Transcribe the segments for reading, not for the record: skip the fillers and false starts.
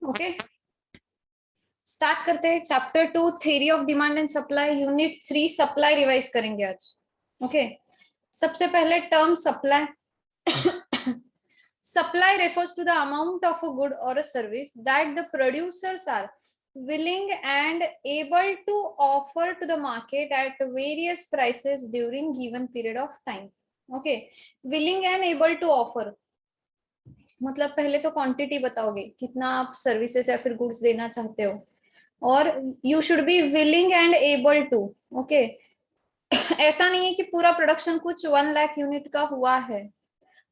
Okay, start करते हैं। Chapter 2 theory of demand and supply, unit 3 supply revise करेंगे आज। ओके, सबसे पहले term supply. Supply refers to the amount of a good or a service that the producers are willing and able to offer to the market at various prices during given period of time. Okay, willing and able to offer मतलब पहले तो quantity बताओगे, कितना आप services या फिर goods देना चाहते हो, और you should be willing and able to. Okay, ऐसा नहीं है कि पूरा प्रोडक्शन कुछ 1 लाख यूनिट का हुआ है,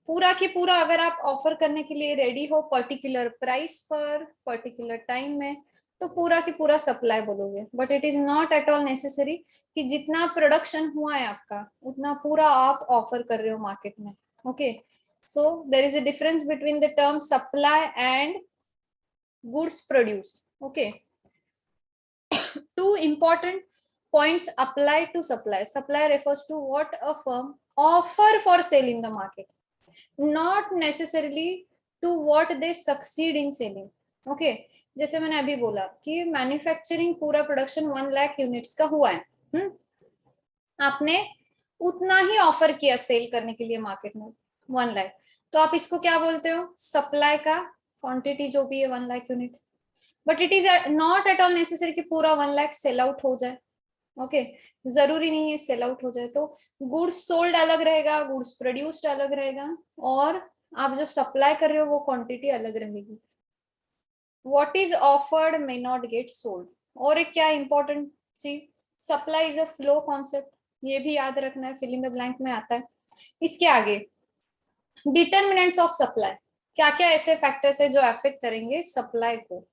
पूरा की पूरा अगर आप ऑफर करने के लिए रेडी हो पर्टिकुलर प्राइस पर पर्टिकुलर टाइम में, तो पूरा की पूरा सप्लाई बोलोगे। But it is not at all necessary कि जितना प्रोडक्शन हुआ है आपका उतना पूरा आप ऑफर कर रहे हो मार्केट में। Okay, so there is a difference between the term supply and goods produced. Okay, two important points apply to supply. Supply refers to what a firm offer for sale in the market, not necessarily to what they succeed in selling. Okay, जैसे मैंने अभी बोला कि manufacturing पूरा production 1 lakh units का हुआ है, आपने उतना ही ऑफर किया सेल करने के लिए मार्केट में 1 लाख, तो आप इसको क्या बोलते हो? सप्लाई का क्वांटिटी जो भी है 1 lakh unit. But it is not at all necessary कि पूरा 1 लाख सेल आउट हो जाए। ओके, जरूरी नहीं है सेल आउट हो जाए, तो गुड्स सोल्ड अलग रहेगा, गुड्स प्रोड्यूस्ड अलग रहेगा, और आप जो सप्लाई कर रहे हो वो क्वांटिटी अलग रहेगी। What is offered may not get sold. और एक क्या इंपॉर्टेंट चीज, supply is a flow concept, ये भी याद रखना है, फिल इन द ब्लैंक में आता है। इसके आगे डिटर्मिनेंट्स ऑफ सप्लाई, क्या क्या ऐसे फैक्टर्स है जो अफेक्ट करेंगे सप्लाई को।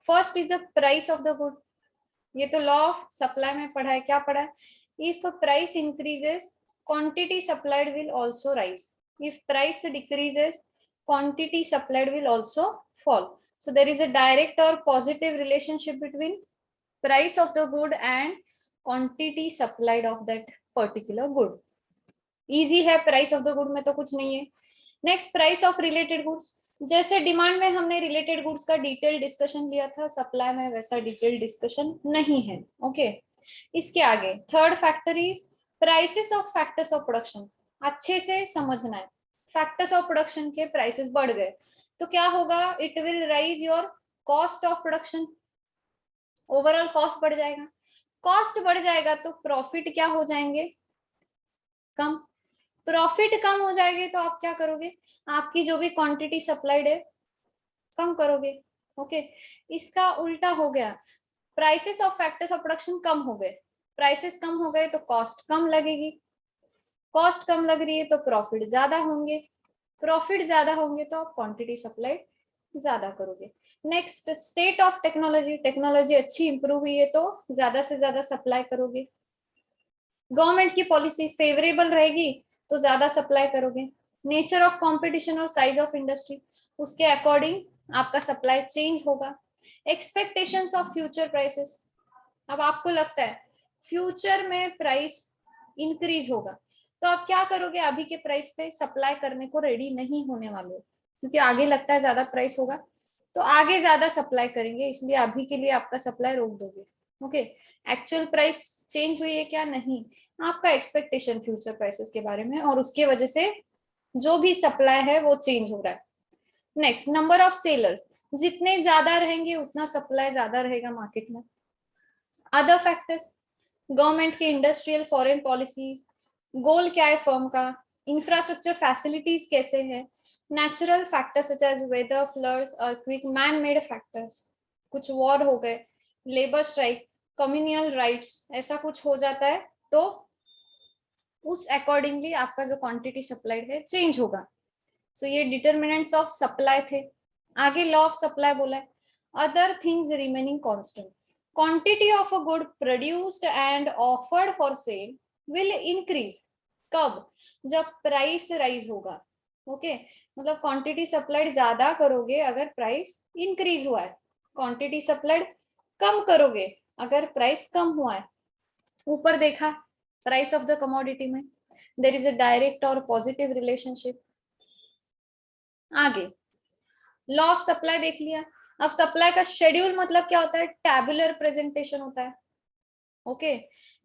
First is the price of the good, ये तो लॉ ऑफ सप्लाई में पढ़ा है। क्या पढ़ा है? If price increases quantity supplied will also rise, if price decreases quantity supplied will also fall. So there is a direct और positive relationship between price of the good and quantity supplied of that particular good. Easy है, price of the good में तो कुछ नहीं है। Next, price of related goods, जैसे demand में हमने रिलेटेड गुड्स का डिटेल डिस्कशन लिया था, सप्लाई में वैसा डिटेल डिस्कशन नहीं है। ओके, इसके आगे third factor is prices of factors of production. अच्छे से समझना है, फैक्टर्स ऑफ प्रोडक्शन के प्राइसेस बढ़ गए तो क्या होगा? It will rise your cost of production, overall cost बढ़ जाएगा। कॉस्ट बढ़ जाएगा तो प्रॉफिट क्या हो जाएंगे? कम। प्रॉफिट कम हो जाएगी तो आप क्या करोगे? आपकी जो भी क्वांटिटी सप्लाइड है कम करोगे। ओके, इसका उल्टा हो गया, prices of factors of production कम हो गए, प्राइसेस कम हो गए तो कॉस्ट कम लगेगी, कॉस्ट कम लग रही है तो प्रॉफिट ज्यादा होंगे, प्रॉफिट ज्यादा होंगे तो आप क्वांटिटी सप्लाइड ज्यादा करोगे। Next, state of technology, technology अच्छी इंप्रूव हुई है तो ज्यादा से ज्यादा सप्लाई करोगे। गवर्नमेंट की पॉलिसी फेवरेबल रहेगी तो ज्यादा सप्लाई करोगे। नेचर ऑफ कंपटीशन और साइज ऑफ इंडस्ट्री, उसके अकॉर्डिंग आपका सप्लाई चेंज होगा। एक्सपेक्टेशंस ऑफ फ्यूचर प्राइसेस, अब आपको लगता है फ्यूचर में प्राइस इंक्रीज होगा तो आप क्या करोगे? अभी के प्राइस पे सप्लाई करने को रेडी नहीं होने वाले, क्योंकि आगे लगता है ज्यादा प्राइस होगा तो आगे ज्यादा सप्लाई करेंगे, इसलिए अभी के लिए आपका सप्लाई रोक दोगे। ओके, एक्चुअल प्राइस चेंज हुई है क्या? नहीं, आपका एक्सपेक्टेशन फ्यूचर प्राइसेस के बारे में, और उसके वजह से जो भी सप्लाई है वो चेंज हो रहा है। नेक्स्ट, नंबर ऑफ सेलर्स, जितने ज्यादा रहेंगे उतना सप्लाई ज्यादा रहेगा मार्केट में। अदर फैक्टर्स, गवर्नमेंट की इंडस्ट्रियल फॉरेन पॉलिसीज, गोल क्या है फर्म का, इंफ्रास्ट्रक्चर फैसिलिटीज कैसे है, natural factors such as weather, floods, earthquake, man made factors, कुछ वॉर हो गए, लेबर स्ट्राइक, कम्युनियल राइट्स, ऐसा कुछ हो जाता है तो उस अकॉर्डिंगली आपका जो क्वांटिटी सप्लाइड है चेंज होगा। सो ये डिटर्मिनेंट्स ऑफ सप्लाई थे। आगे लॉ ऑफ सप्लाई बोला है, other things remaining constant, quantity of a good produced and offered for sale will increase. कब? जब प्राइस राइज होगा। ओके, मतलब क्वांटिटी सप्लाइड ज्यादा करोगे अगर प्राइस इंक्रीज हुआ है, क्वांटिटी सप्लाइड कम करोगे अगर प्राइस कम हुआ है। ऊपर देखा प्राइस ऑफ द कमोडिटी में देयर इज अ डायरेक्ट और पॉजिटिव रिलेशनशिप। आगे लॉ ऑफ सप्लाई देख लिया, अब सप्लाई का शेड्यूल मतलब क्या होता है, टेबुलर प्रेजेंटेशन होता है। Okay,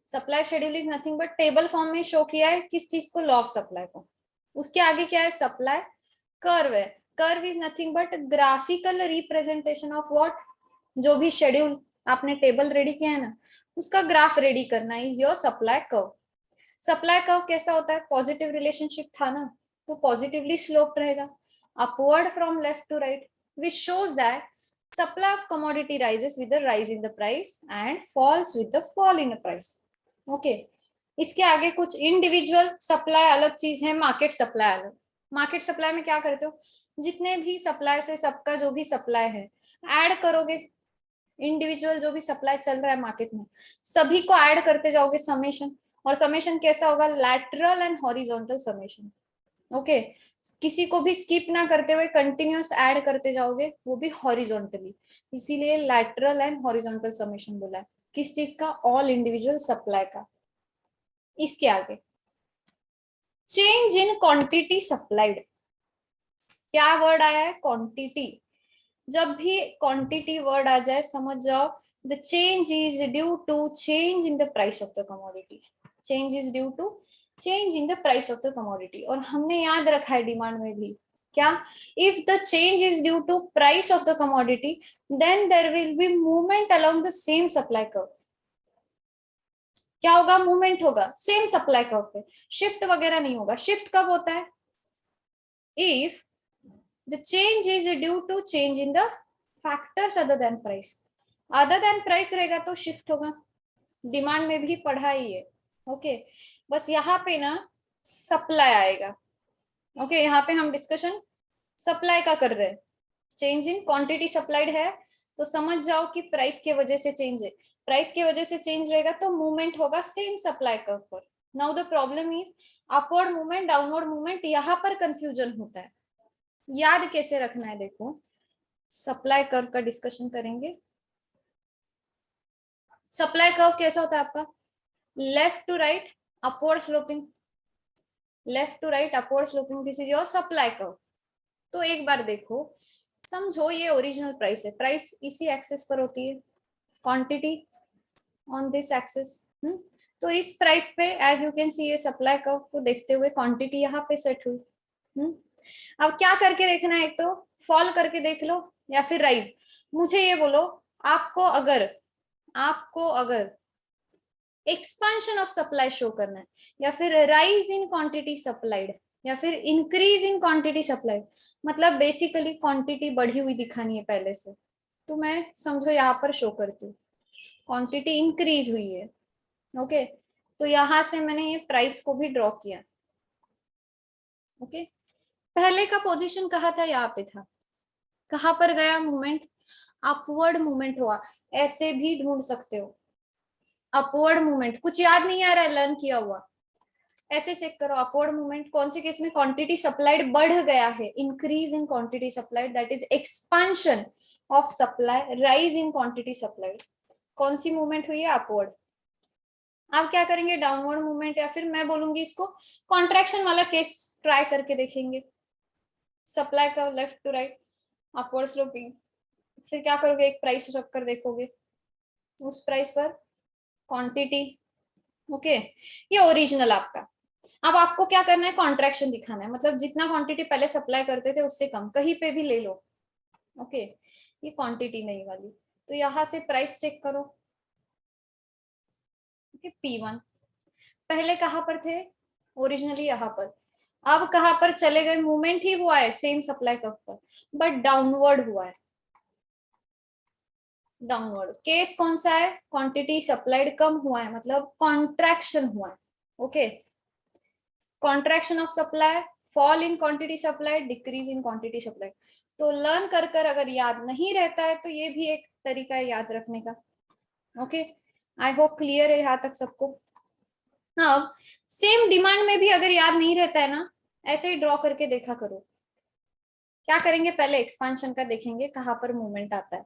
supply schedule is nothing but table form में शो किया है किस चीज को, लॉ ऑफ सप्लाई को। उसके आगे क्या है, सप्लाई कर्व है। Curve is nothing but graphical representation of what, जो भी शेड्यूल आपने टेबल रेडी किया है ना, उसका ग्राफ रेडी करना is your supply curve. Supply curve कैसा होता है, पॉजिटिव रिलेशनशिप था ना, तो पॉजिटिवली स्लोप रहेगा upward from left to right, which shows that supply of commodity rises with the rise in the price and falls with the fall in the price. Okay, इसके आगे कुछ individual supply अलग चीज है, market supply अलग। Market supply में क्या करते हो, जितने भी सप्लाई से सबका जो भी सप्लाई है ऐड करोगे, इंडिविजुअल जो भी सप्लाई चल रहा है मार्केट में सभी को ऐड करते जाओगे समेशन, और समेशन कैसा होगा, lateral and horizontal summation. Okay, किसी को भी स्किप ना करते हुए कंटिन्यूअस ऐड करते जाओगे, वो भी हॉरिजॉन्टली, इसीलिए लैटरल एंड हॉरिजॉन्टल समेशन बोला है। किस चीज का, ऑल इंडिविजुअल सप्लाई का। इसके आगे चेंज इन क्वांटिटी सप्लाइड, क्या वर्ड आया है, क्वांटिटी। जब भी क्वांटिटी वर्ड आ जाए समझ जाओ the change is due to change in the price of the commodity, change is due to change in the price of the commodity. और हमने याद रखा है डिमांड में भी क्या, if the change is due to price of the commodity then there will be movement along the same supply curve. क्या होगा, मूवमेंट होगा सेम सप्लाई कर्व पे, शिफ्ट वगैरह नहीं होगा। शिफ्ट कब होता है, if the change is due to change in the factors other than price, other than price रहेगा तो शिफ्ट होगा। डिमांड में भी पढ़ा ही है। ओके, बस यहाँ पे ना सप्लाई आएगा। ओके, यहाँ पे हम डिस्कशन सप्लाई का कर रहे हैं। चेंज इन क्वांटिटी सप्लाइड है तो समझ जाओ कि प्राइस की वजह से चेंज है, प्राइस की वजह से चेंज रहेगा तो मूवमेंट होगा सेम सप्लाई कर्व पर। Now the problem is upward movement downward movement, यहाँ पर कंफ्यूजन होता है। याद कैसे रखना है, देखो सप्लाई कर्व का डिस्कशन करेंगे। सप्लाई कर्व कैसा होता है आपका, left to right upward sloping, left to right upward sloping, this is your supply curve. तो एक बार देखो, समझो ये ओरिजिनल प्राइस है, प्राइस इसी एक्सेस पर होती है, क्वांटिटी ऑन दिस एक्सेस। तो इस प्राइस पे एज यू कैन सी ये सप्लाई कर्व को देखते हुए क्वांटिटी यहाँ पे सेट हुई। अब क्या करके देखना है, एक तो फॉल करके देख लो या फिर राइज। मुझे ये बोलो, आपको अगर एक्सपांशन ऑफ सप्लाई शो करना है या फिर राइज इन क्वांटिटी सप्लाइड या फिर इंक्रीज इन क्वांटिटी सप्लाइड, मतलब बेसिकली क्वांटिटी बढ़ी हुई दिखानी है पहले से, तो मैं समझो यहाँ पर शो करती हूँ क्वांटिटी इंक्रीज हुई है। ओके, तो यहां से मैंने ये प्राइस को भी ड्रॉ किया। ओके, पहले का पोजीशन कहाँ था, यहाँ पे था, कहां पर गया मूवमेंट, अपवर्ड मूवमेंट हुआ। ऐसे भी ढूंढ सकते हो अपवर्ड मूवमेंट, कुछ याद नहीं आ रहा है लर्न किया हुआ, ऐसे चेक करो अपवर्ड मूवमेंट कौन से केस में, क्वांटिटी सप्लाइड बढ़ गया है, increase in quantity supplied that is expansion of supply, rise in quantity supplied, कौन सी मूवमेंट हुई है, अपवर्ड। आप क्या करेंगे, डाउनवर्ड मूवमेंट या फिर मैं बोलूंगी इसको कॉन्ट्रैक्शन वाला केस ट्राई करके देखेंगे। सप्लाई का left to right upward sloping, फिर क्या करोगे, एक प्राइस रख कर देखोगे, उस प्राइस पर क्वांटिटी। ओके, ये ओरिजिनल आपका। अब आपको क्या करना है, कॉन्ट्रैक्शन दिखाना है, मतलब जितना क्वांटिटी पहले सप्लाई करते थे उससे कम, कहीं पे भी ले लो। ओके, ये क्वांटिटी नहीं वाली, तो यहां से प्राइस चेक करो। ओके, P1 पहले कहां पर थे, ओरिजिनली यहाँ पर, अब कहां पर चले गए, मूवमेंट ही हुआ है सेम सप्लाई कर्व पर बट डाउनवर्ड हुआ है, डाउनवर्ड। केस कौन सा है, क्वांटिटी सप्लाइड कम हुआ है, मतलब कॉन्ट्रैक्शन हुआ है। Okay, contraction of supply, fall in quantity supply, decrease in quantity supply. तो लर्न कर कर अगर याद नहीं रहता है तो ये भी एक तरीका है याद रखने का। ओके, आई होप क्लियर है यहाँ तक सबको। अब सेम डिमांड में भी अगर याद नहीं रहता है ना, ऐसे ही ड्रॉ करके देखा करो। क्या करेंगे, पहले एक्सपांशन का देखेंगे कहां पर मूवमेंट आता है।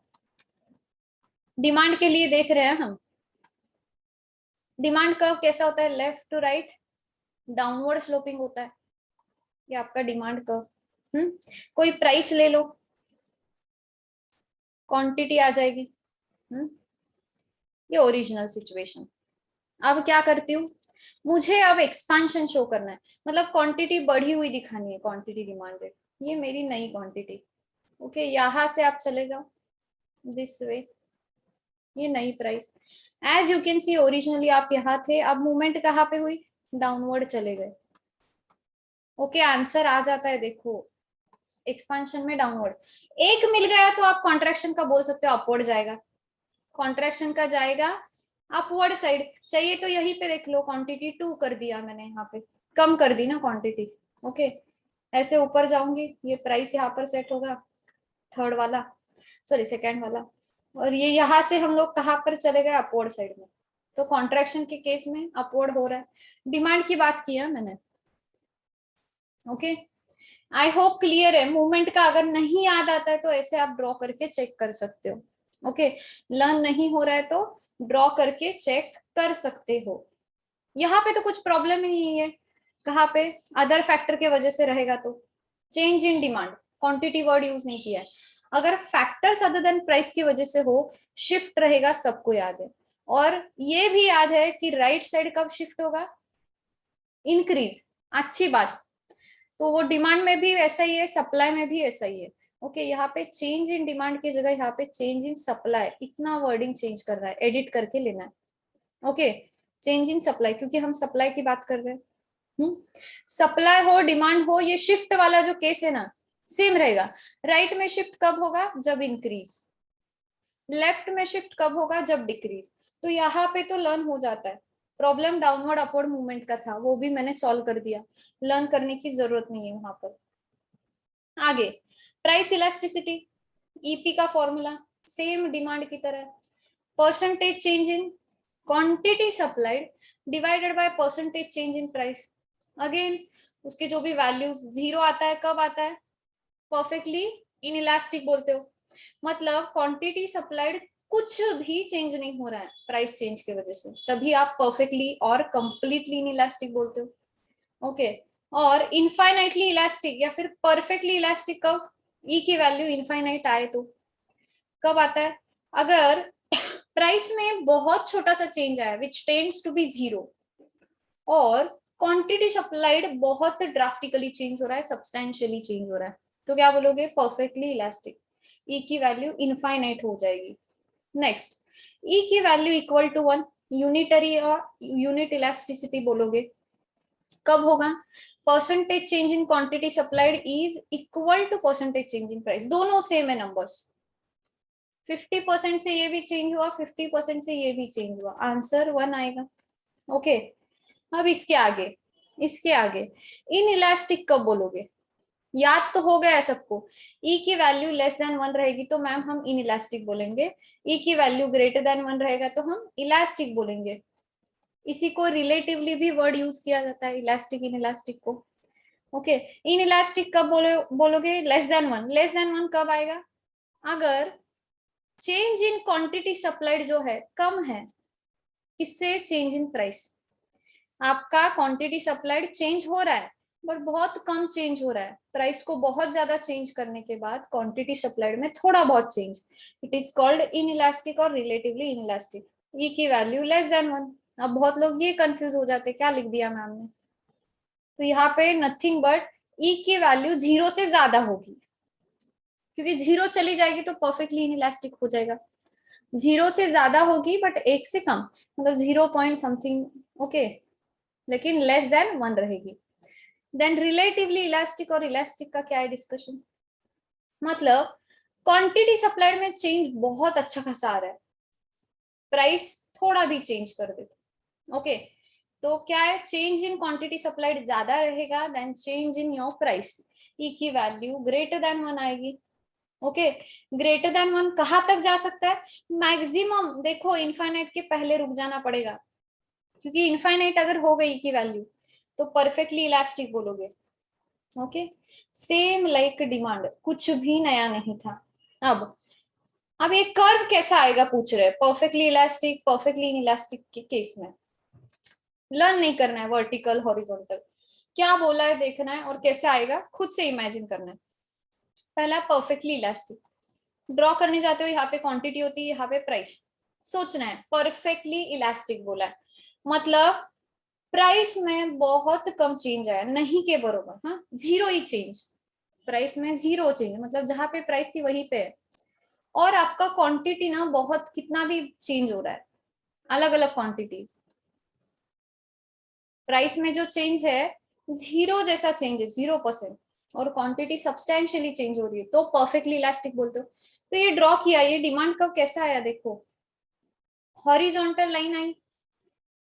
डिमांड के लिए देख रहे हैं हम, डिमांड कर्व कैसा होता है, left to right downward sloping होता है, ये आपका डिमांड कर्व। कोई प्राइस ले लो, क्वांटिटी आ जाएगी। ये ओरिजिनल सिचुएशन। अब क्या करती हूँ, मुझे अब एक्सपांशन शो करना है, मतलब क्वांटिटी बढ़ी हुई दिखानी है, क्वांटिटी डिमांडेड, ये मेरी नई क्वांटिटी। ओके, यहां से आप चले जाओ दिस वे, ये नई price. As you can see originally आप यहाँ थे, अब मूवमेंट कहाँ पे हुई, डाउनवर्ड चले गए। ओके, आंसर आ जाता है, देखो एक्सपांशन में डाउनवर्ड। एक मिल गया तो आप कॉन्ट्रैक्शन का बोल सकते हो अपवर्ड जाएगा, कॉन्ट्रैक्शन का जाएगा अपवर्ड साइड। चाहिए तो यहीं पे देख लो, क्वांटिटी 2 कर दिया मैंने, यहाँ पे कम कर दी ना क्वांटिटी। ओके, ऐसे ऊपर जाऊंगी, ये प्राइस यहाँ पर सेट होगा, थर्ड वाला, सॉरी सेकेंड वाला, और ये यहाँ से हम लोग कहाँ पर चले गए, अपवर्ड साइड में। तो कॉन्ट्रैक्शन के केस में अपवर्ड हो रहा है। डिमांड की बात किया मैंने। ओके, आई होप क्लियर है। मूवमेंट का अगर नहीं याद आता है तो ऐसे आप ड्रॉ करके चेक कर सकते हो। ओके, लर्न नहीं हो रहा है तो ड्रॉ करके चेक कर सकते हो। यहाँ पे तो कुछ प्रॉब्लम ही नहीं है, कहाँ पे अदर फैक्टर के वजह से रहेगा तो change in demand, quantity word use नहीं किया है। अगर फैक्टर्स अदर देन प्राइस की वजह से हो, शिफ्ट रहेगा, सबको याद है। और ये भी याद है कि राइट साइड कब शिफ्ट होगा, इंक्रीज। अच्छी बात, तो वो डिमांड में भी ऐसा ही है, सप्लाई में भी ऐसा ही है। ओके, यहाँ पे चेंज इन डिमांड की जगह यहाँ पे चेंज इन सप्लाई, इतना वर्डिंग चेंज कर रहा है, एडिट करके लेना है। ओके, चेंज इन सप्लाई, क्योंकि हम सप्लाई की बात कर रहे हैं। सप्लाई हो डिमांड हो, ये शिफ्ट वाला जो केस है ना, सेम रहेगा। राइट में शिफ्ट कब होगा, जब इंक्रीज। लेफ्ट में शिफ्ट कब होगा, जब डिक्रीज। तो यहाँ पे तो लर्न हो जाता है। प्रॉब्लम डाउनवर्ड अपवर्ड मूवमेंट का था, वो भी मैंने सॉल्व कर दिया, लर्न करने की जरूरत नहीं है वहां पर। आगे, प्राइस इलास्टिसिटी, ईपी का फॉर्मूला सेम डिमांड की तरह, percentage change in quantity supplied divided by percentage change in price. Again उसके जो भी वैल्यूज, जीरो आता है कब आता है, परफेक्टली इनइलास्टिक बोलते हो, मतलब क्वांटिटी सप्लाइड कुछ भी चेंज नहीं हो रहा है प्राइस चेंज की वजह से, तभी आप परफेक्टली और कंप्लीटली इनइलास्टिक बोलते हो। ओके, और इनफाइनाइटली इलास्टिक या फिर परफेक्टली इलास्टिक कब, ई की वैल्यू इनफाइनाइट आए तो कब आता है, अगर प्राइस में बहुत छोटा सा चेंज आया विच टेंड्स टू बी जीरो, और क्वांटिटी सप्लाइड बहुत ड्रास्टिकली चेंज हो रहा है, सब्सटेंशियली चेंज हो रहा है, तो क्या बोलोगे, परफेक्टली इलास्टिक, ई की वैल्यू इनफाइनाइट हो जाएगी। नेक्स्ट, ई की वैल्यू इक्वल टू 1, यूनिटरी और यूनिट इलास्टिसिटी बोलोगे, कब होगा, percentage change in quantity supplied is equal to percentage change in price, दोनों सेम है नंबर्स। 50% से ये भी चेंज हुआ, 50% से ये भी चेंज हुआ, आंसर 1 आएगा। ओके, अब इसके आगे इन इलास्टिक कब बोलोगे, याद तो हो गया है सबको, ई की वैल्यू लेस देन 1 रहेगी तो मैम हम इन इलास्टिक बोलेंगे, ई की वैल्यू ग्रेटर देन 1 रहेगा तो हम इलास्टिक बोलेंगे। इसी को रिलेटिवली भी वर्ड यूज किया जाता है, इलास्टिक इन इलास्टिक को। ओके, इन इलास्टिक कब बोलोगे, लेस देन 1, लेस देन 1 कब आएगा, अगर चेंज इन क्वांटिटी सप्लाइड जो है कम है, किससे, चेंज इन प्राइस। आपका क्वांटिटी सप्लाइड चेंज हो रहा है बट बहुत कम चेंज हो रहा है, प्राइस को बहुत ज्यादा चेंज करने के बाद क्वांटिटी सप्लाइड में थोड़ा बहुत change, it is called in elastic और रिलेटिवली इन इलास्टिक। ई की वैल्यू लेस देन 1। अब बहुत लोग ये कंफ्यूज हो जाते, क्या लिख दिया मैम ने, तो यहाँ पे नथिंग बट ई की वैल्यू 0 से ज्यादा होगी, क्योंकि 0 चली जाएगी तो परफेक्टली इन इलास्टिक हो जाएगा। 0 से ज्यादा होगी बट 1 से कम, मतलब 0 पॉइंट समथिंग, ओके, लेकिन लेस देन 1 रहेगी। देन रिलेटिवली इलास्टिक और इलास्टिक का क्या है डिस्कशन, मतलब क्वांटिटी सप्लाइड में चेंज बहुत अच्छा खासा आ रहा है, प्राइस थोड़ा भी चेंज कर दे, ओके, तो क्या है, चेंज इन क्वांटिटी सप्लाइड ज्यादा रहेगा then change in your price, E की वैल्यू ग्रेटर देन 1 आएगी। ओके, ग्रेटर देन 1 कहाँ तक जा सकता है, मैक्सिमम, देखो इनफाइनाइट के पहले रुक जाना पड़ेगा, क्योंकि इनफाइनाइट अगर हो गई की वैल्यू तो परफेक्टली इलास्टिक बोलोगे। ओके, सेम लाइक डिमांड, कुछ भी नया नहीं था। अब ये कर्व कैसा आएगा पूछ रहे, perfectly elastic perfectly in elastic के केस में लर्न नहीं करना है, वर्टिकल हॉरिजॉन्टल क्या बोला है देखना है, और कैसे आएगा खुद से इमेजिन करना है। पहला परफेक्टली इलास्टिक, ड्रॉ करने जाते हो, यहाँ पे क्वांटिटी होती है, यहाँ पे प्राइस। सोचना है, परफेक्टली इलास्टिक बोला है, मतलब प्राइस में बहुत कम चेंज आया, नहीं के बरोबर, हाँ, जीरो ही चेंज, प्राइस में जीरो चेंज, मतलब जहां पे प्राइस थी वहीं पे है। और आपका क्वांटिटी ना बहुत कितना भी चेंज हो रहा है, अलग अलग क्वांटिटीज, प्राइस में जो चेंज है जीरो जैसा चेंज है, 0%, और क्वांटिटी सब्सटेंशियली चेंज हो रही है, तो परफेक्टली इलास्टिक बोलते हो। तो ये ड्रॉ किया, ये डिमांड कर्व कैसा आया देखो, हॉरिजॉन्टल लाइन आई,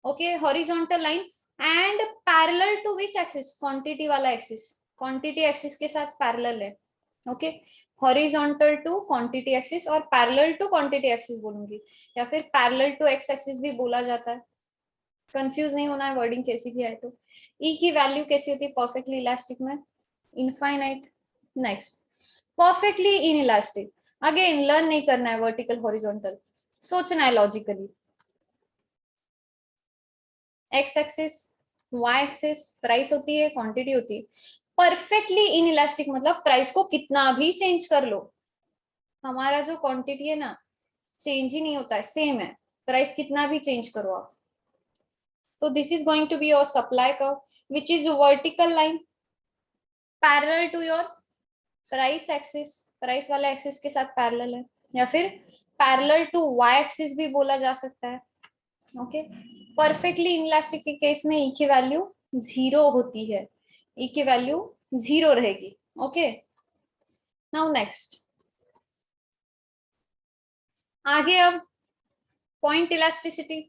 okay, horizontal line, and parallel to which axis, quantity वाला एक्सिस, क्वांटिटी एक्सिस के साथ पैरेलल है, okay, horizontal to quantity axis और पैरेलल टू क्वांटिटी एक्सिस बोलूंगी, या फिर पैरेलल टू एक्स एक्सिस भी बोला जाता है, कंफ्यूज नहीं होना है, वर्डिंग कैसी भी आए तो। ई की वैल्यू कैसी होती है परफेक्टली इलास्टिक में, infinite. Next, perfectly inelastic, again learn नहीं करना है वर्टिकल हॉरिजॉन्टल, सोचना है logically, X axis, Y axis, price होती है, क्वांटिटी होती है, परफेक्टली इन इलास्टिक मतलब प्राइस को कितना भी चेंज कर लो, हमारा जो क्वांटिटी है ना चेंज ही नहीं होता है, सेम है, प्राइस कितना भी चेंज करो आप। तो this is going to be your supply curve which is vertical line parallel to your price axis, price वाला एक्सिस के साथ पैरेलल है, या फिर पैरेलल टू वाई एक्सिस भी बोला जा सकता है, ओके। परफेक्टली इनइलास्टिक के केस में ई की वैल्यू जीरो होती है, ई की वैल्यू जीरो रहेगी, ओके। नाउ नेक्स्ट, आगे अब पॉइंट इलास्टिसिटी,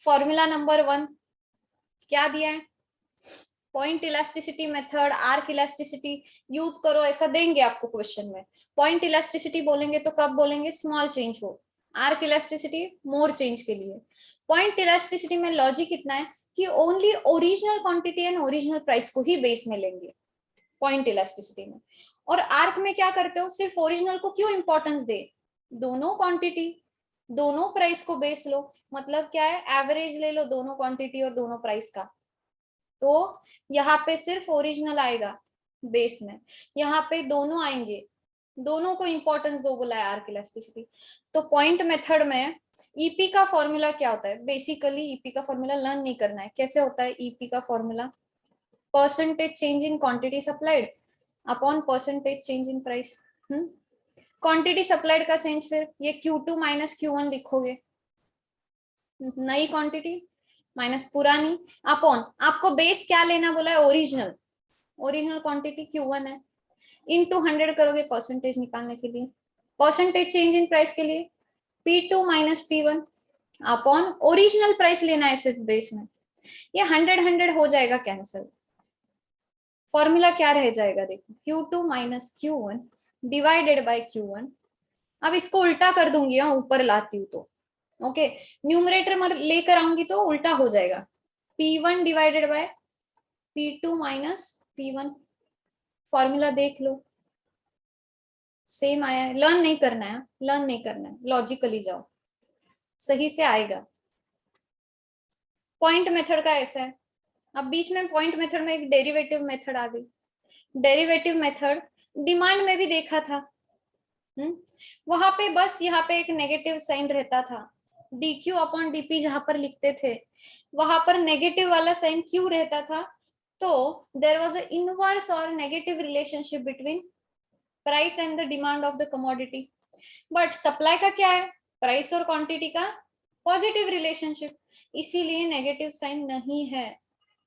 फॉर्मूला नंबर 1 क्या दिया है, point elasticity method, arc elasticity use करो, ऐसा देंगे आपको क्वेश्चन में। पॉइंट इलास्टिसिटी बोलेंगे तो कब बोलेंगे, स्मॉल चेंज हो, आर्क इलास्टिसिटी मोर चेंज के लिए। पॉइंट इलास्टिसिटी में लॉजिक इतना है कि only original quantity and original price को ही बेस में लेंगे पॉइंट इलास्टिसिटी में। और आर्क में क्या करते हो, सिर्फ ओरिजिनल को क्यों इंपॉर्टेंस दे, दोनों क्वांटिटी दोनों प्राइस को बेस लो, मतलब क्या है, एवरेज ले लो दोनों क्वांटिटी और दोनों प्राइस का, तो यहाँ पे सिर्फ ओरिजिनल आएगा बेस में, यहाँ पे दोनों आएंगे, दोनों को इंपॉर्टेंस दो बोला है आर्क इलास्टिसिटी। तो पॉइंट मेथड में ईपी का फॉर्मूला क्या होता है, बेसिकली ईपी का फॉर्मूला लर्न नहीं करना है, कैसे होता है ईपी का formula, percentage change in quantity supplied upon percentage change in price. Quantity supplied का चेंज, फिर ये Q2 माइनस Q1 लिखोगे, नई क्वांटिटी माइनस पुरानी, अपॉन आपको बेस क्या लेना बोला है, ओरिजिनल, ओरिजिनल क्वांटिटी Q1 है, इनटू 100 करोगे परसेंटेज निकालने के लिए, परसेंटेज चेंज इन प्राइस के लिए P2 minus P1 upon original price लेना है सिर्फ बेस में, ये 100 हो जाएगा कैंसिल, फॉर्मूला क्या रह जाएगा देखो, Q2 minus Q1 divided by Q1। अब इसको उल्टा कर दूंगी, ऊपर लाती हूँ तो, ओके, न्यूमरेटर में लेकर आऊंगी तो उल्टा हो जाएगा, P1 divided by P2 minus P1, formula देख लो, सेम आया है, लर्न नहीं करना है, लर्न नहीं करना है, लॉजिकली जाओ, सही से आएगा। पॉइंट मेथड का ऐसा है, अब बीच में पॉइंट मेथड में एक डेरिवेटिव मेथड आ गई, डेरिवेटिव मेथड डिमांड में भी देखा था, वहां पे बस यहाँ पे एक नेगेटिव साइन रहता था, dq अपॉन dp जहां पर लिखते थे वहां पर नेगेटिव वाला साइन क्यों रहता था, तो देयर वाज अ इनवर्स और negative relationship between price and the demand of the commodity. But supply का क्या है, प्राइस और क्वांटिटी का पॉजिटिव रिलेशनशिप, इसीलिए नेगेटिव साइन नहीं है,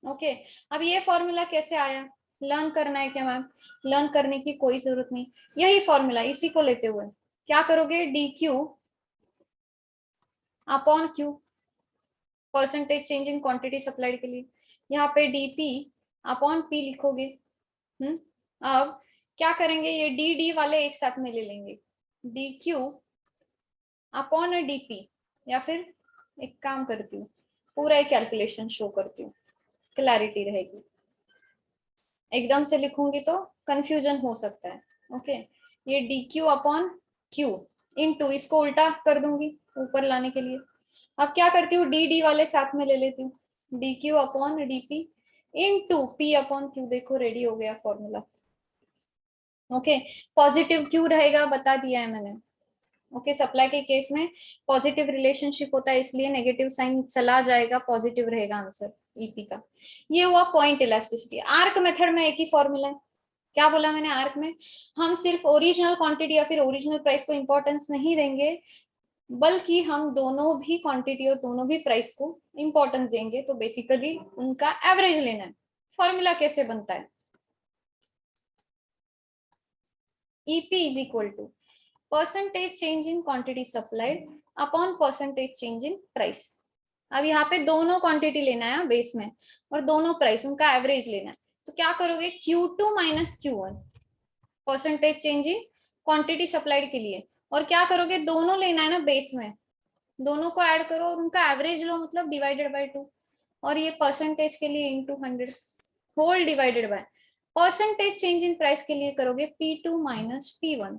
ओके। अब ये फॉर्मूला कैसे आया, लर्न करना है क्या मैम, लर्न करने की कोई जरूरत नहीं, यही फॉर्मूला, इसी को लेते हुए क्या करोगे, dq upon q, percentage change in quantity supplied के लिए, यहाँ पे dp अपॉन p लिखोगे। अब क्या करेंगे, ये dd वाले एक साथ में ले लेंगे, dq अपॉन dp, या फिर एक काम करती हूँ पूरा एक कैलकुलेशन शो करती हूँ, क्लैरिटी रहेगी, एकदम से लिखूंगी तो कंफ्यूजन हो सकता है, ओके। ये dq अपॉन q इनटू, इसको उल्टा कर दूंगी ऊपर लाने के लिए, अब क्या करती हूँ dd वाले साथ में ले लेती हूँ, dq upon dp into p upon q, देखो रेडी हो गया फॉर्मूला, ओके। पॉजिटिव q रहेगा बता दिया है मैंने, ओके, सप्लाई के केस में पॉजिटिव रिलेशनशिप होता है, इसलिए नेगेटिव साइन चला जाएगा, पॉजिटिव रहेगा आंसर ईपी का। ये हुआ पॉइंट इलास्टिसिटी। आर्क मेथड में एक ही फॉर्मूला है। क्या बोला मैंने? आर्क में हम सिर्फ ओरिजिनल क्वांटिटी या फिर ओरिजिनल प्राइस को इंपॉर्टेंस नहीं देंगे, बल्कि हम दोनों भी क्वांटिटी और दोनों भी प्राइस को इंपॉर्टेंस देंगे। तो बेसिकली उनका एवरेज लेना है। फॉर्मूला कैसे बनता है? EP is equal to percentage change in quantity supplied upon percentage change in price। अब यहाँ पे दोनों क्वांटिटी लेना है बेस में और दोनों प्राइस, उनका एवरेज लेना है। तो क्या करोगे? Q2 minus Q1 percentage change in quantity supplied के लिए, और क्या करोगे? दोनों लेना है ना बेस में, दोनों को ऐड करो और उनका एवरेज लो, मतलब डिवाइडेड बाय 2, और ये परसेंटेज के लिए into 100 whole divided by percentage change in price के लिए करोगे P2 minus P1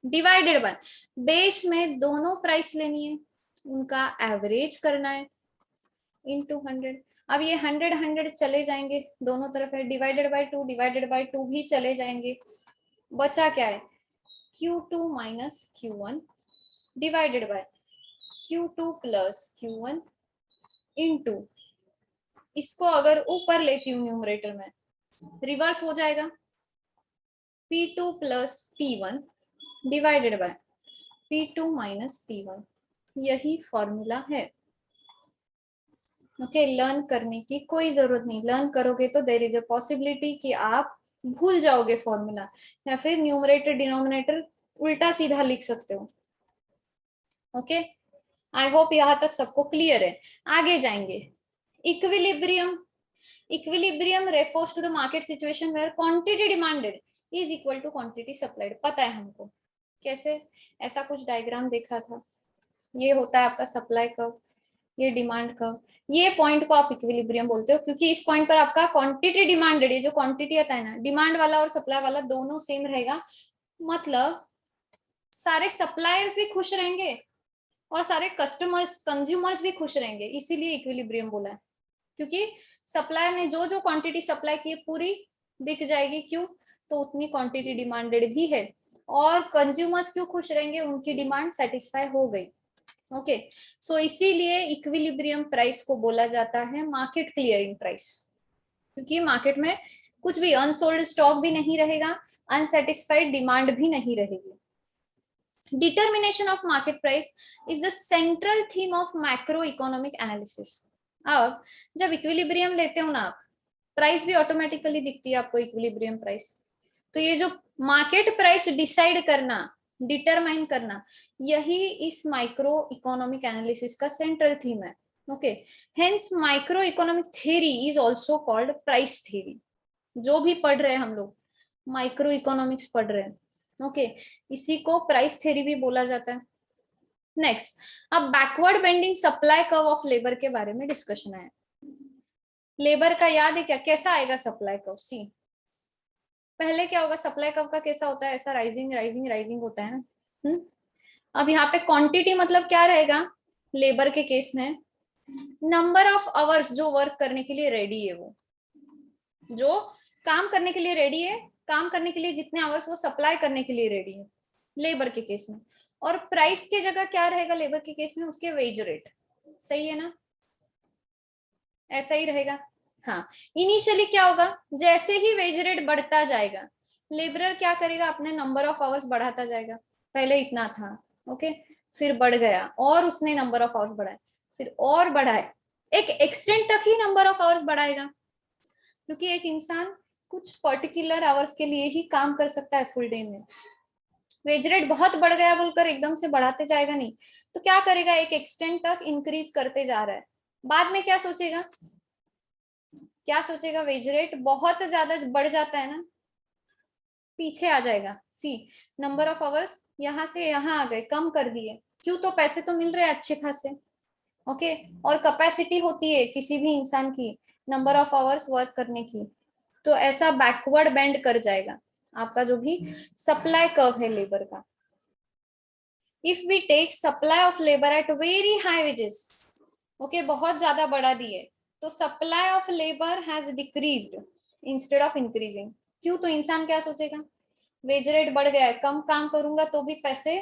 divided by base में दोनों प्राइस लेनी है, उनका एवरेज करना है इंटू 100। अब ये 100 चले जाएंगे दोनों तरफ है, डिवाइडेड बाय 2 भी चले जाएंगे। बचा क्या है? Q2 minus Q1 divided by Q2 plus Q1 into, इसको अगर ऊपर लेती हूँ न्यूमरेटर में, रिवर्स हो जाएगा, P2 plus P1 divided by P2 minus P1। यही फॉर्मूला है। ओके, लर्न करने की कोई जरूरत नहीं। लर्न करोगे तो देयर इज अ पॉसिबिलिटी कि आप भूल जाओगे फॉर्मूला, या फिर न्यूमरेटर डिनोमिनेटर उल्टा सीधा लिख सकते हो। ओके, आई होप यहाँ तक सबको क्लियर है। आगे जाएंगे। Equilibrium. Equilibrium refers to the market situation where quantity demanded is equal to quantity supplied. पता है हमको कैसे? ऐसा कुछ डायग्राम देखा था। ये होता है आपका सप्लाई कर्व, ये डिमांड कर्व। ये पॉइंट को आप इक्विलिब्रियम बोलते हो, क्योंकि इस पॉइंट पर आपका क्वांटिटी डिमांडेड, ये जो क्वांटिटी आता है ना, डिमांड वाला और सप्लाई वाला दोनों सेम रहेगा। मतलब सारे सप्लायर्स भी खुश रहेंगे और सारे कस्टमर्स, कंज्यूमर्स भी खुश रहेंगे, इसीलिए इक्विलिब्रियम बोला है। क्योंकि सप्लायर ने जो जो क्वांटिटी सप्लाई की पूरी बिक जाएगी, क्यों? तो उतनी क्वांटिटी डिमांडेड भी है। और कंज्यूमर्स क्यों खुश रहेंगे? उनकी डिमांड सेटिस्फाई हो गई। ओके, सो इसीलिए इक्विलिब्रियम प्राइस को बोला जाता है मार्केट क्लियरिंग प्राइस, क्योंकि मार्केट में कुछ भी अनसोल्ड स्टॉक भी नहीं रहेगा, अनसेटिस्फाइड डिमांड भी नहीं रहेगी। Determination of market price is the central theme of macro economic analysis. अब जब इक्विलिब्रियम लेते हो ना आप, प्राइस भी ऑटोमेटिकली दिखती है आपको, इक्विलिब्रियम प्राइस। तो ये जो मार्केट प्राइस डिसाइड करना, डिटरमाइन करना, यही इस माइक्रो इकोनॉमिक एनालिसिस का सेंट्रल थीम है। Okay, hence micro economic theory is also called price theory. जो भी पढ़ रहे हैं हम लोग, माइक्रो इकोनॉमिक्स पढ़ रहे हैं, ओके, इसी को प्राइस थ्योरी भी बोला जाता है। नेक्स्ट, अब backward bending supply curve of labour के बारे में डिस्कशन है। लेबर का याद है क्या? कैसा आएगा सप्लाई कर्व? सी, पहले क्या होगा? सप्लाई कर्व का कैसा होता है? ऐसा राइजिंग राइजिंग राइजिंग होता है ना। अब यहाँ पे क्वांटिटी मतलब क्या रहेगा? लेबर के केस में नंबर ऑफ आवर्स जो वर्क करने के लिए रेडी है, वो जो काम करने के लिए रेडी है, काम करने के लिए जितने आवर्स वो सप्लाई करने के लिए रेडी है, लेबर के केस में। और प्राइस की जगह क्या रहेगा लेबर के केस में? उसके वेज रेट। सही है ना? ऐसा ही रहेगा। हाँ, इनिशियली क्या होगा? जैसे ही वेज रेट बढ़ता जाएगा, लेबरर क्या करेगा? अपने नंबर ऑफ आवर्स बढ़ाता जाएगा। पहले इतना था, ओके, फिर बढ़ गया और उसने नंबर ऑफ आवर्स बढ़ाए, फिर और बढ़ाए, एक एक्सटेंट तक ही नंबर ऑफ आवर्स बढ़ाएगा, क्योंकि एक इंसान कुछ पर्टिकुलर आवर्स के लिए ही काम कर सकता है फुल डे में। वेज रेट बहुत बढ़ गया बोलकर एकदम से बढ़ाते जाएगा नहीं, तो क्या करेगा? एक एक्सटेंट तक इंक्रीज करते जा रहा है। बाद में क्या सोचेगा? क्या सोचेगा? वेज रेट बहुत ज्यादा बढ़ जाता है ना, पीछे आ जाएगा। सी, नंबर ऑफ आवर्स यहाँ से यहाँ आ गए, कम कर दिए, क्यों? तो पैसे तो मिल रहे हैं अच्छे खासे। ओके, और कैपेसिटी होती है किसी भी इंसान की नंबर ऑफ आवर्स वर्क करने की, तो ऐसा बैकवर्ड बेंड कर जाएगा आपका जो भी सप्लाई कर्व है लेबर का। If we take supply of labour at very high wages, okay, बहुत ज्यादा बढ़ा दिए, तो supply of labour has decreased instead of increasing. क्यों? तो इंसान क्या सोचेगा? वेज रेट बढ़ गया है, कम काम करूंगा तो भी पैसे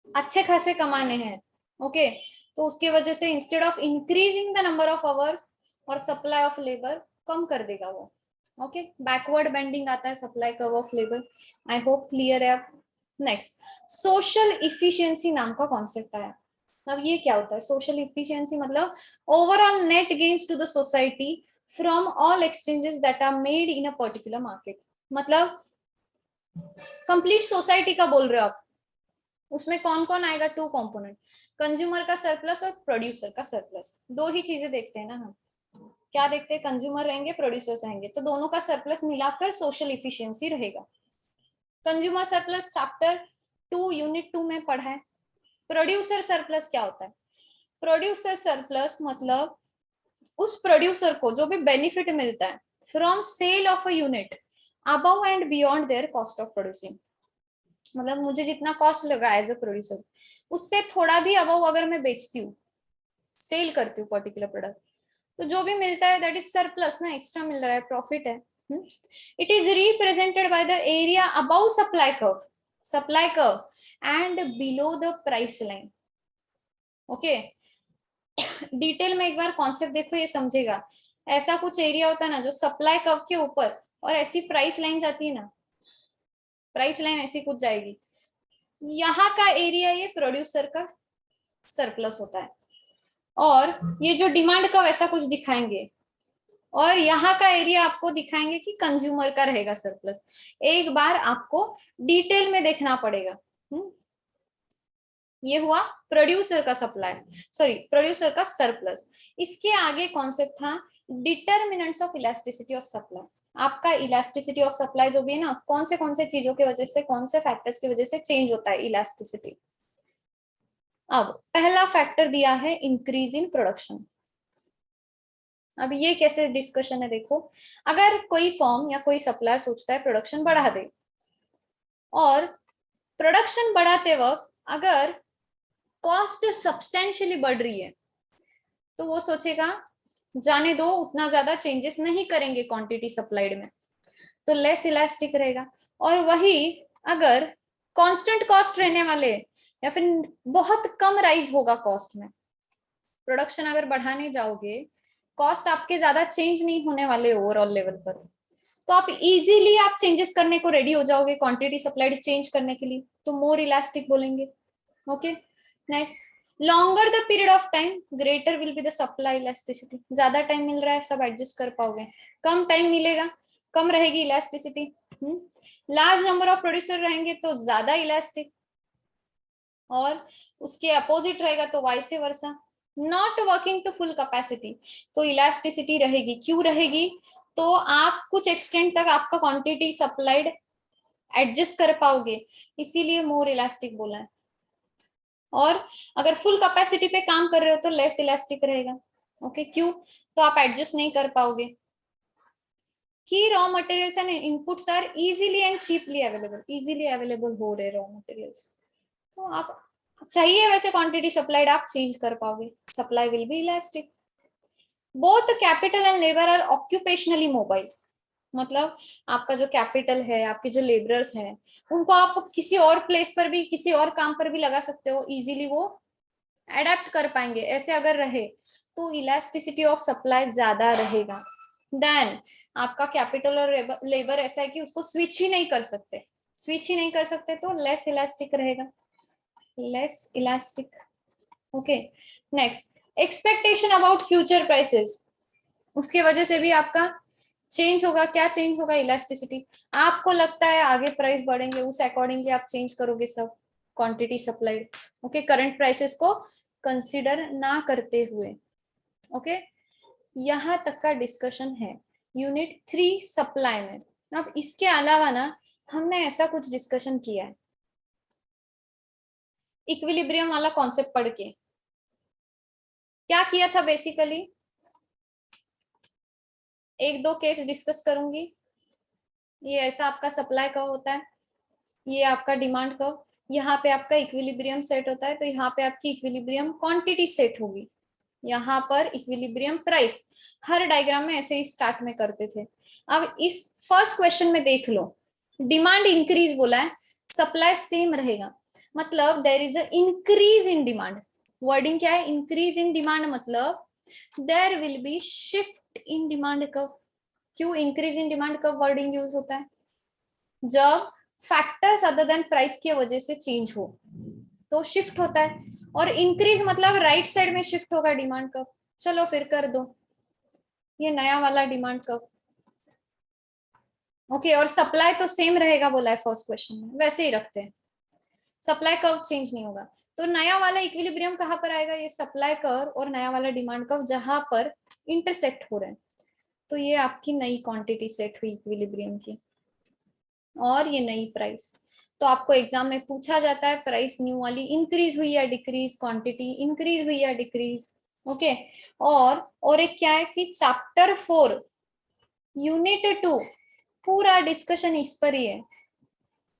अच्छे खासे कमाने हैं, ओके, तो उसके वजह से instead of increasing the number of hours और सप्लाई ऑफ लेबर, कम कर देगा वो। ओके, बैकवर्ड बेंडिंग आता है supply curve of labour. I hope clear है अब। नेक्स्ट, सोशल इफिशियंसी नाम का कॉन्सेप्ट आया। अब ये क्या होता है? सोशल इफिशियंसी मतलब overall net gains to the society from all exchanges that are made in a particular market. मतलब कंप्लीट सोसाइटी का बोल रहे हो आप, उसमें कौन कौन आएगा? टू कंपोनेंट, कंज्यूमर का सरप्लस और प्रोड्यूसर का सरप्लस। दो ही चीजें देखते हैं ना हम, क्या देखते हैं? कंज्यूमर रहेंगे, प्रोड्यूसर्स रहेंगे, तो दोनों का सरप्लस मिलाकर सोशल इफिशियंसी रहेगा। कंज्यूमर सरप्लस चैप्टर 2 यूनिट 2 में पढ़ा है। प्रोड्यूसर सरप्लस क्या होता है? प्रोड्यूसर सरप्लस मतलब उस प्रोड्यूसर को जो भी बेनिफिट मिलता है from sale of a unit above and beyond their cost of producing. मतलब मुझे जितना कॉस्ट लगा एज अ प्रोड्यूसर, उससे थोड़ा भी अबव अगर मैं बेचती हूँ, सेल करती हूँ पर्टिकुलर प्रोडक्ट, तो जो भी मिलता है दैट इज सरप्लस ना, एक्स्ट्रा मिल रहा है, प्रॉफिट है। It is represented by the area above supply curve and below the price line. Okay, detail में एक बार कॉन्सेप्ट देखो, ये समझेगा। ऐसा कुछ एरिया होता है ना जो सप्लाई कर्व के ऊपर, और ऐसी प्राइस लाइन जाती है ना, प्राइस लाइन ऐसी कुछ जाएगी, यहाँ का एरिया ये प्रोड्यूसर का सरप्लस होता है। और ये जो डिमांड का वैसा कुछ दिखाएंगे, और यहाँ का एरिया आपको दिखाएंगे कि कंज्यूमर का रहेगा सरप्लस। एक बार आपको डिटेल में देखना पड़ेगा। ये हुआ प्रोड्यूसर का सप्लाई, सॉरी प्रोड्यूसर का सरप्लस। इसके आगे कॉन्सेप्ट था determinants of elasticity of supply. आपका इलास्टिसिटी ऑफ सप्लाई जो भी है ना, कौन से चीजों की वजह से, कौन से फैक्टर्स की वजह से चेंज होता है इलास्टिसिटी। अब पहला फैक्टर दिया है इंक्रीज इन प्रोडक्शन। अब ये कैसे डिस्कशन है देखो, अगर कोई फर्म या कोई सप्लायर सोचता है प्रोडक्शन बढ़ा दे, और प्रोडक्शन बढ़ाते वक्त अगर कॉस्ट सब्सटेंशियली बढ़ रही है, तो वो सोचेगा जाने दो, उतना ज्यादा चेंजेस नहीं करेंगे क्वांटिटी सप्लाइड में, तो लेस इलास्टिक रहेगा। और वही अगर कांस्टेंट कॉस्ट रहने वाले, या फिर बहुत कम राइज होगा कॉस्ट में, प्रोडक्शन अगर बढ़ाने जाओगे, कॉस्ट आपके ज्यादा चेंज नहीं होने वाले ओवरऑल लेवल पर, तो आप इजीली आप चेंजेस करने को रेडी हो जाओगे क्वांटिटी सप्लाइड चेंज करने के लिए, तो मोर इलास्टिक बोलेंगे। Okay, next, longer the period of time greater will be the supply elasticity. ज्यादा टाइम मिल रहा है, सब एडजस्ट कर पाओगे। कम टाइम मिलेगा, कम रहेगी elasticity. Large number of producer रहेंगे तो ज्यादा इलास्टिक, और उसके अपोजिट रहेगा तो vice versa. Not working to full capacity, तो इलास्टिसिटी रहेगी। क्यों रहेगी? तो आप कुछ एक्सटेंट तक आपका क्वांटिटी सप्लाइड एडजस्ट कर पाओगे, इसीलिए मोर इलास्टिक बोला है। और अगर फुल कैपेसिटी पे काम कर रहे हो तो लेस इलास्टिक रहेगा। ओके, क्यों? तो आप एडजस्ट नहीं कर पाओगे। की raw materials and inputs are easily and cheaply available, easily available हो रहे रॉ मटेरियल्स, तो आप चाहिए वैसे क्वांटिटी सप्लाइड आप चेंज कर पाओगे, supply will be elastic. Both capital and labour are occupationally mobile. मतलब आपका जो कैपिटल है, आपके जो लेबरर्स हैं, उनको आप किसी और प्लेस पर भी, किसी और काम पर भी लगा सकते हो, इजीली वो अडेप्ट कर पाएंगे। ऐसे अगर रहे तो इलास्टिसिटी ऑफ सप्लाई ज्यादा रहेगा। देन आपका कैपिटल और लेबर ऐसा है कि उसको स्विच ही नहीं कर सकते, स्विच ही नहीं कर सकते, तो लेस इलास्टिक रहेगा, less elastic. Okay, next, expectation about future prices, उसके वजह से भी आपका चेंज होगा। क्या चेंज होगा? इलास्टिसिटी। आपको लगता है आगे प्राइस बढ़ेंगे, उस अकॉर्डिंगली आप चेंज करोगे सब quantity supplied. Okay, current prices को कंसीडर ना करते हुए। ओके, यहां तक का डिस्कशन है यूनिट 3 सप्लाई में। अब इसके अलावा ना हमने ऐसा कुछ डिस्कशन किया है इक्विलिब्रियम वाला कॉन्सेप्ट पढ़ के। क्या किया था बेसिकली, एक दो केस डिस्कस करूंगी। ये ऐसा आपका सप्लाई कर्व होता है, ये आपका डिमांड कर्व, यहाँ पे आपका इक्विलिब्रियम सेट होता है, तो यहाँ पे आपकी इक्विलिब्रियम क्वांटिटी सेट होगी, यहाँ पर इक्विलिब्रियम प्राइस। हर डायग्राम में ऐसे ही स्टार्ट में करते थे। अब इस फर्स्ट क्वेश्चन में देख लो, डिमांड इंक्रीज बोला है, सप्लाई सेम रहेगा। मतलब there is a increase in demand. Wording क्या है? इंक्रीज इन डिमांड मतलब there will be shift in demand. कब? क्यों इंक्रीज इन डिमांड कब वर्डिंग यूज होता है? जब फैक्टर्स अदर देन प्राइस की वजह से चेंज हो तो शिफ्ट होता है. और इंक्रीज मतलब राइट साइड में शिफ्ट होगा डिमांड कब? चलो फिर कर दो ये नया वाला डिमांड कब. ओके, और सप्लाई तो सेम रहेगा बोला है फर्स्ट क्वेश्चन में, वैसे ही रखते हैं. सप्लाई कर्व चेंज नहीं होगा. तो नया वाला इक्विलिब्रियम कहां पर आएगा? ये सप्लाई कर्व और नया वाला डिमांड कर्व जहां पर इंटरसेक्ट हो रहे हैं. तो ये आपकी नई क्वांटिटी सेट हुई इक्विलिब्रियम की और ये नई प्राइस. तो आपको एग्जाम में पूछा जाता है प्राइस न्यू वाली इंक्रीज हुई या डिक्रीज, क्वांटिटी इंक्रीज हुई या डिक्रीज. ओके. और एक क्या है कि चैप्टर 4 यूनिट 2 पूरा डिस्कशन इस पर ही है.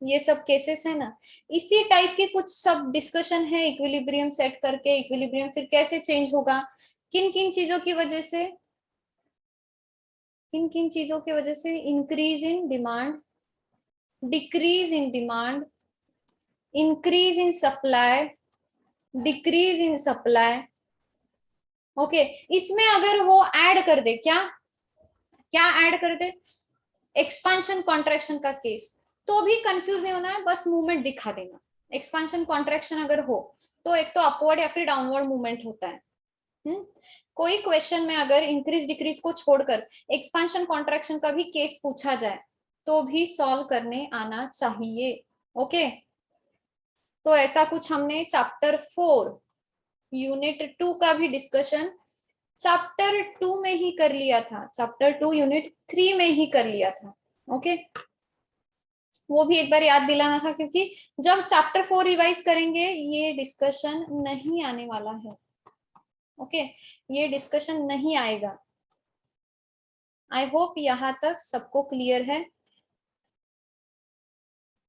ये सब केसेस है ना, इसी टाइप के कुछ सब डिस्कशन है. इक्विलिब्रियम सेट करके इक्विलिब्रियम फिर कैसे चेंज होगा, किन किन चीजों की वजह से, किन किन चीजों की वजह से increase in demand, decrease in demand, increase in supply, decrease in supply. Okay. इसमें अगर वो ऐड कर दे, क्या क्या ऐड कर दे? एक्सपांशन कॉन्ट्रैक्शन का केस, तो भी कंफ्यूज नहीं होना है, बस मूवमेंट दिखा देना. एक्सपांशन कॉन्ट्रैक्शन अगर हो तो एक तो अपवर्ड या फिर डाउनवर्ड मूवमेंट होता है. कोई क्वेश्चन में अगर इंक्रीज डिक्रीज को छोड़कर एक्सपांशन कॉन्ट्रैक्शन का भी केस पूछा जाए तो भी सॉल्व करने आना चाहिए. ओके. तो ऐसा कुछ हमने चैप्टर 4 यूनिट 2 का भी डिस्कशन चैप्टर 2 में ही कर लिया था, चैप्टर 2 यूनिट 3 में ही कर लिया था. ओके. वो भी एक बार याद दिलाना था क्योंकि जब चैप्टर 4 रिवाइज करेंगे ये डिस्कशन नहीं आने वाला है. ओके. ये डिस्कशन नहीं आएगा. आई होप यहाँ तक सबको क्लियर है.